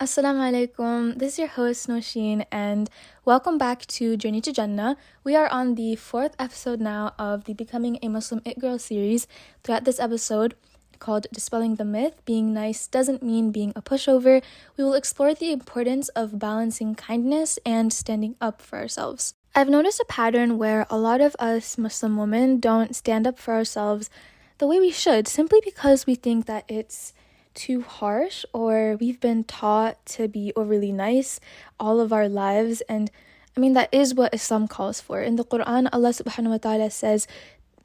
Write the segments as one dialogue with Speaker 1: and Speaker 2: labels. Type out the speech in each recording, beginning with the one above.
Speaker 1: Assalamu alaikum. This is your host Nosheen, and welcome back to Journey to Jannah. We are on the 4th episode now of the Becoming a Muslim It Girl series. Throughout this episode, called Dispelling the Myth, being nice doesn't mean being a pushover, we will explore the importance of balancing kindness and standing up for ourselves. I've noticed a pattern where a lot of us Muslim women don't stand up for ourselves the way we should, simply because we think that it's too harsh, or we've been taught to be overly nice all of our lives. And I mean, that is what Islam calls for. In the Quran, Allah subhanahu wa ta'ala says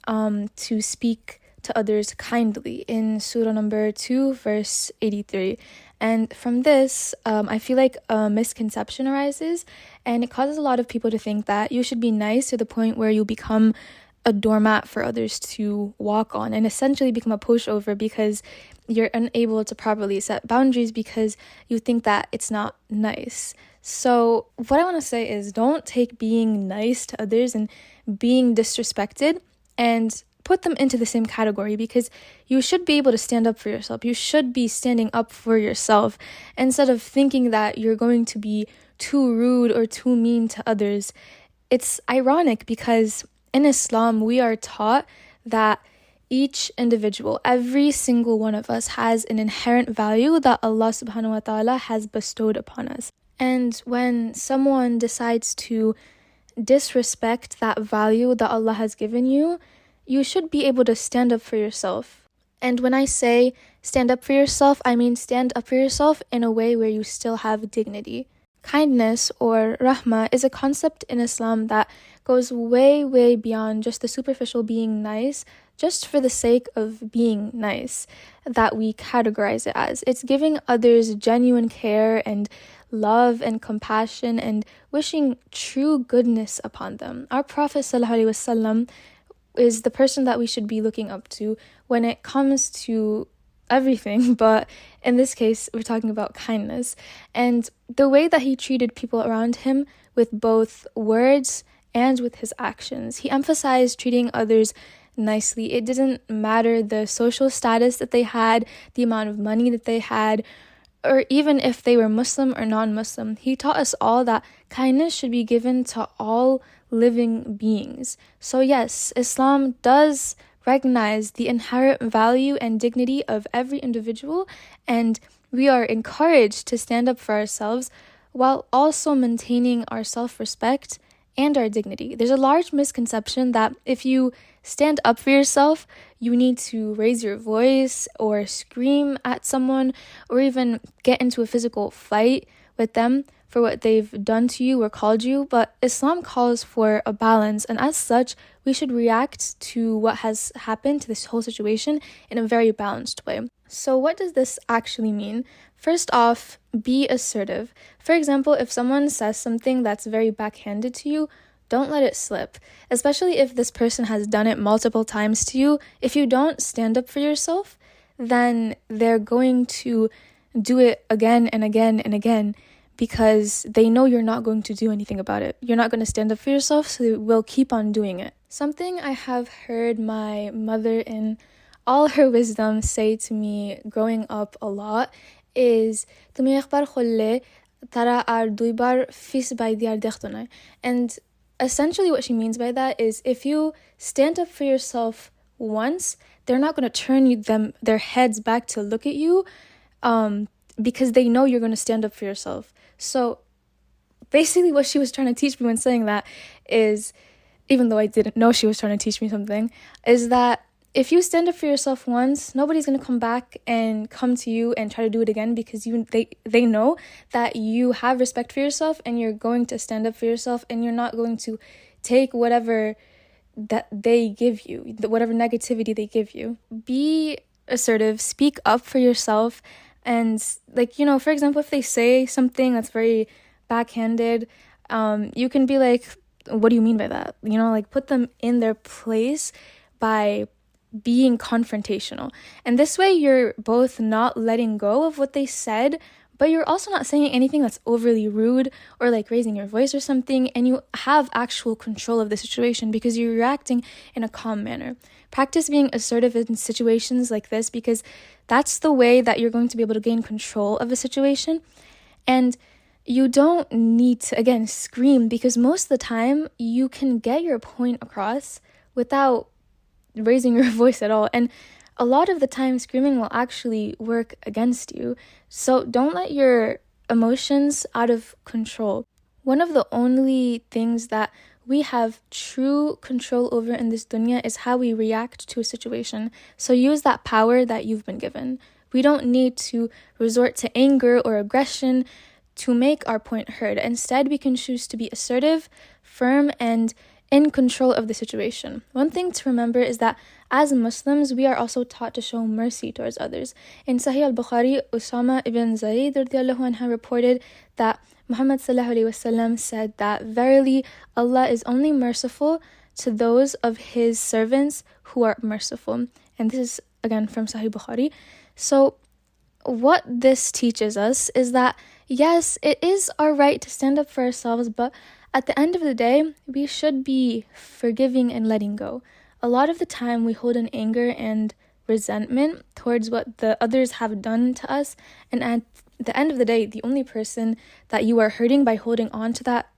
Speaker 1: to speak to others kindly in Surah number 2, verse 83. And from this, I feel like a misconception arises, and it causes a lot of people to think that you should be nice to the point where you become a doormat for others to walk on and essentially become a pushover because you're unable to properly set boundaries because you think that it's not nice. So what I want to say is, don't take being nice to others and being disrespected and put them into the same category, because you should be able to stand up for yourself. You should be standing up for yourself instead of thinking that you're going to be too rude or too mean to others. It's ironic because in Islam, we are taught that each individual, every single one of us, has an inherent value that Allah subhanahu wa ta'ala has bestowed upon us. And when someone decides to disrespect that value that Allah has given you, you should be able to stand up for yourself. And when I say stand up for yourself, I mean stand up for yourself in a way where you still have dignity. Kindness, or rahmah, is a concept in Islam that goes way, way beyond just the superficial being nice, just for the sake of being nice, that we categorize it as. It's giving others genuine care and love and compassion and wishing true goodness upon them. Our Prophet ﷺ is the person that we should be looking up to when it comes to everything, but in this case we're talking about kindness, and the way that he treated people around him with both words and with his actions. He emphasized treating others nicely. It didn't matter the social status that they had, the amount of money that they had, or even if they were Muslim or non-Muslim. He taught us all that kindness should be given to all living beings. So yes, Islam does recognize the inherent value and dignity of every individual, and we are encouraged to stand up for ourselves while also maintaining our self-respect and our dignity. There's a large misconception that if you stand up for yourself, you need to raise your voice or scream at someone or even get into a physical fight with them for what they've done to you or called you. But Islam calls for a balance, and as such, we should react to what has happened to this whole situation in a very balanced way. So what does this actually mean? First off, be assertive. For example, if someone says something that's very backhanded to you, don't let it slip, especially if this person has done it multiple times to you. If you don't stand up for yourself, then they're going to do it again and again and again, because they know you're not going to do anything about it. You're not going to stand up for yourself, so they will keep on doing it. Something I have heard my mother in all her wisdom say to me growing up a lot is and essentially what she means by that is, if you stand up for yourself once, they're not going to turn their heads back to look at you because they know you're going to stand up for yourself. So basically what she was trying to teach me when saying that is, even though I didn't know she was trying to teach me something, is that if you stand up for yourself once, nobody's going to come back and come to you and try to do it again, because they know that you have respect for yourself and you're going to stand up for yourself, and you're not going to take whatever that they give you, whatever negativity they give you. Be assertive, speak up for yourself, and for example, if they say something that's very backhanded, you can be like, what do you mean by that? Put them in their place by being confrontational. And this way you're both not letting go of what they said, but you're also not saying anything that's overly rude or raising your voice or something, and you have actual control of the situation because you're reacting in a calm manner. Practice being assertive in situations like this, because that's the way that you're going to be able to gain control of a situation. And you don't need to, again, scream, because most of the time you can get your point across without raising your voice at all. And a lot of the time, screaming will actually work against you. So don't let your emotions out of control. One of the only things that we have true control over in this dunya is how we react to a situation. So use that power that you've been given. We don't need to resort to anger or aggression to make our point heard. Instead, we can choose to be assertive, firm, and in control of the situation. One thing to remember is that as Muslims, we are also taught to show mercy towards others. In Sahih al-Bukhari, Usama ibn Zayd radiallahu anhu reported that Muhammad sallallahu alaihi wasallam said that verily Allah is only merciful to those of his servants who are merciful. And this is again from Sahih Bukhari. So what this teaches us is that yes, it is our right to stand up for ourselves, but at the end of the day, we should be forgiving and letting go. A lot of the time, we hold in anger and resentment towards what the others have done to us. And at the end of the day, the only person that you are hurting by holding on to that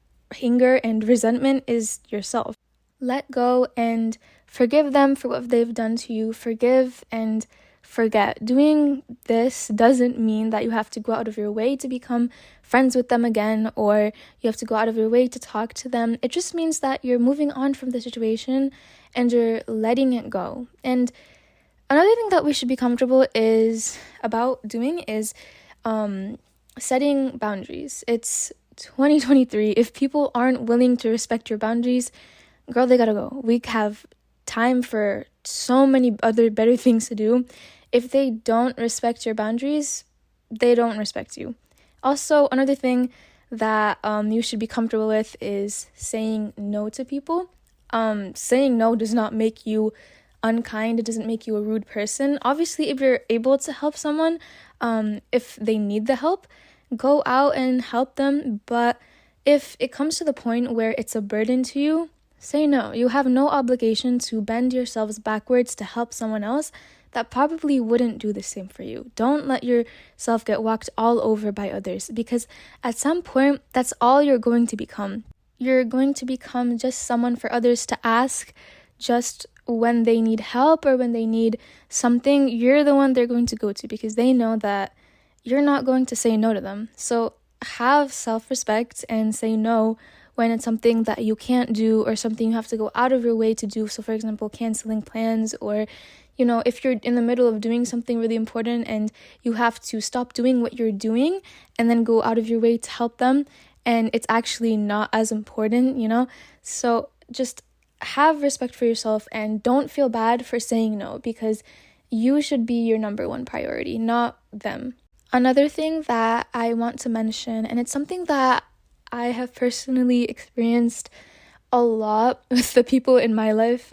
Speaker 1: anger and resentment is yourself. Let go and forgive them for what they've done to you. Forgive and forget. Doing this doesn't mean that you have to go out of your way to become friends with them again, or you have to go out of your way to talk to them. It just means that you're moving on from the situation and you're letting it go. And another thing that we should be comfortable about doing is setting boundaries. It's 2023. If people aren't willing to respect your boundaries, girl, they gotta go. We have time for so many other better things to do. If they don't respect your boundaries, they don't respect you. Also, another thing that you should be comfortable with is saying no to people. Saying no does not make you unkind. It doesn't make you a rude person. Obviously, if you're able to help someone, if they need the help, go out and help them. But if it comes to the point where it's a burden to you, say no. You have no obligation to bend yourselves backwards to help someone else that probably wouldn't do the same for you. Don't let yourself get walked all over by others, because at some point, that's all you're going to become. You're going to become just someone for others to ask just when they need help or when they need something. You're the one they're going to go to because they know that you're not going to say no to them. So have self-respect and say no when it's something that you can't do or something you have to go out of your way to do. So for example, canceling plans, or if you're in the middle of doing something really important and you have to stop doing what you're doing and then go out of your way to help them, and it's actually not as important, So just have respect for yourself and don't feel bad for saying no, because you should be your number one priority, not them. Another thing that I want to mention, and it's something that I have personally experienced a lot with the people in my life,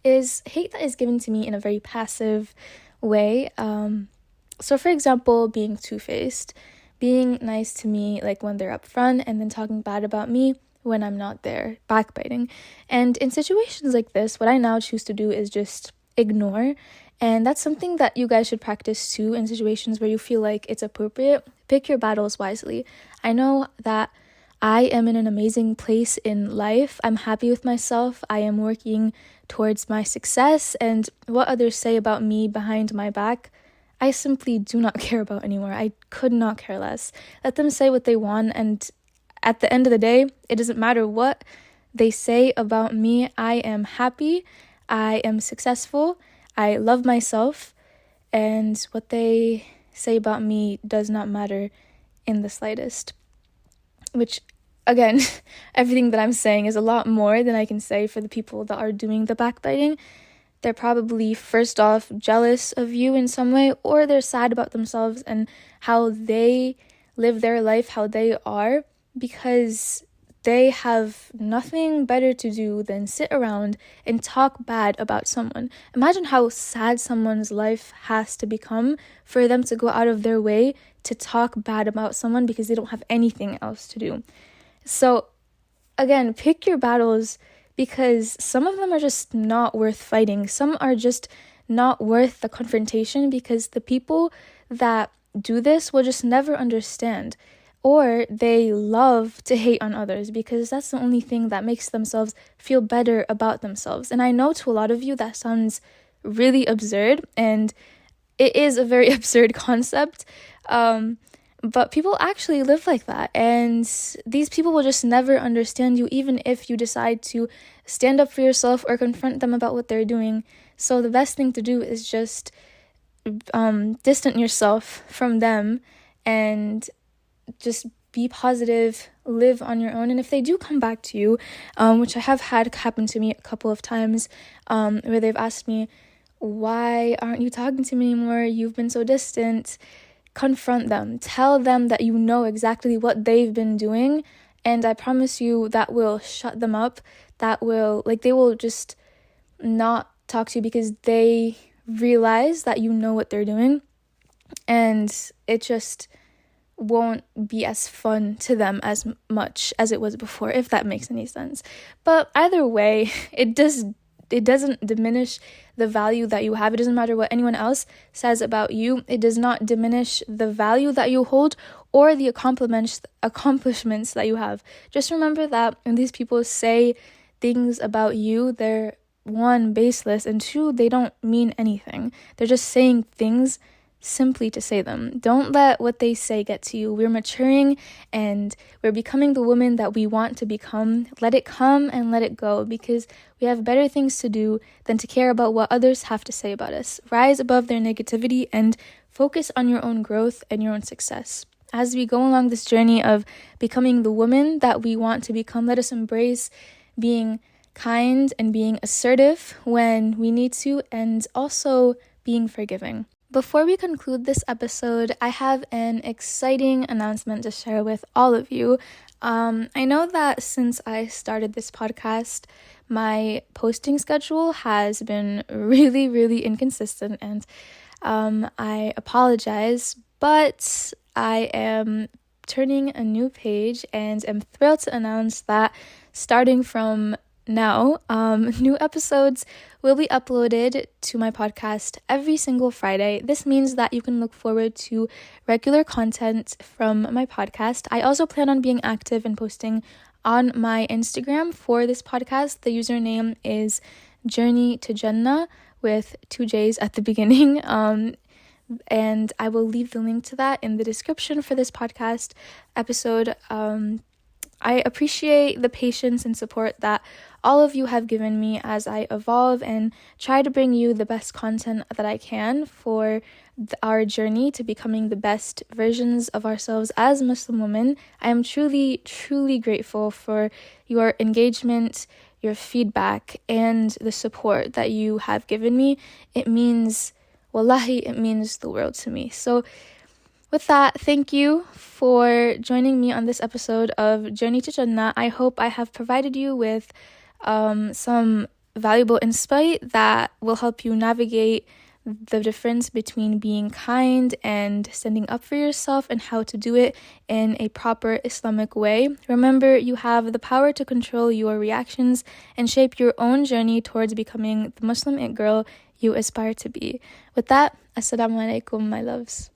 Speaker 1: is hate that is given to me in a very passive way. So for example, being two-faced, being nice to me like when they're up front and then talking bad about me when I'm not there, backbiting. And in situations like this, what I now choose to do is just ignore. And that's something that you guys should practice too in situations where you feel like it's appropriate. Pick your battles wisely. I know that I am in an amazing place in life. I'm happy with myself. I am working towards my success, and what others say about me behind my back, I simply do not care about anymore. I could not care less. Let them say what they want, and at the end of the day, it doesn't matter what they say about me. I am happy. I am successful. I love myself, and what they say about me does not matter in the slightest. Which, again, everything that I'm saying is a lot more than I can say for the people that are doing the backbiting. They're probably, first off, jealous of you in some way, or they're sad about themselves and how they live their life, how they are, because they have nothing better to do than sit around and talk bad about someone. Imagine how sad someone's life has to become for them to go out of their way to talk bad about someone because they don't have anything else to do. So, again, pick your battles, because some of them are just not worth fighting. Some are just not worth the confrontation, because the people that do this will just never understand. or they love to hate on others because that's the only thing that makes themselves feel better about themselves. And I know to a lot of you that sounds really absurd, and it is a very absurd concept, but people actually live like that, and these people will just never understand you, even if you decide to stand up for yourself or confront them about what they're doing. So the best thing to do is just distance yourself from them and just be positive, live on your own. And if they do come back to you, which I have had happen to me a couple of times, where they've asked me, why aren't you talking to me anymore? You've been so distant. Confront them. Tell them that you know exactly what they've been doing, and I promise you that will shut them up. That will, they will just not talk to you because they realize that you know what they're doing, and it just won't be as fun to them as much as it was before, if that makes any sense. But either way, it doesn't diminish the value that you have. It doesn't matter what anyone else says about you. It does not diminish the value that you hold or the accomplishments that you have. Just remember that when these people say things about you, they're, one, baseless, and two, they don't mean anything. They're just saying things simply to say them. Don't let what they say get to you. We're maturing and we're becoming the woman that we want to become. Let it come and let it go, because we have better things to do than to care about what others have to say about us. Rise above their negativity and focus on your own growth and your own success. As we go along this journey of becoming the woman that we want to become, let us embrace being kind and being assertive when we need to, and also being forgiving. Before we conclude this episode, I have an exciting announcement to share with all of you. I know that since I started this podcast, my posting schedule has been really, really inconsistent, and I apologize, but I am turning a new page and am thrilled to announce that starting from now, new episodes will be uploaded to my podcast every single Friday. This means that you can look forward to regular content from my podcast. I also plan on being active and posting on my Instagram for this podcast. The username is Journey to Jannah with 2 J's at the beginning. And I will leave the link to that in the description for this podcast episode. I appreciate the patience and support that all of you have given me as I evolve and try to bring you the best content that I can for our journey to becoming the best versions of ourselves as Muslim women. I am truly, truly grateful for your engagement, your feedback, and the support that you have given me. It means, wallahi, it means the world to me. So with that, thank you for joining me on this episode of Journey to Jannah. I hope I have provided you with some valuable insight that will help you navigate the difference between being kind and standing up for yourself and how to do it in a proper Islamic way. Remember, you have the power to control your reactions and shape your own journey towards becoming the Muslim it girl you aspire to be. With that, Assalamu alaikum, my loves.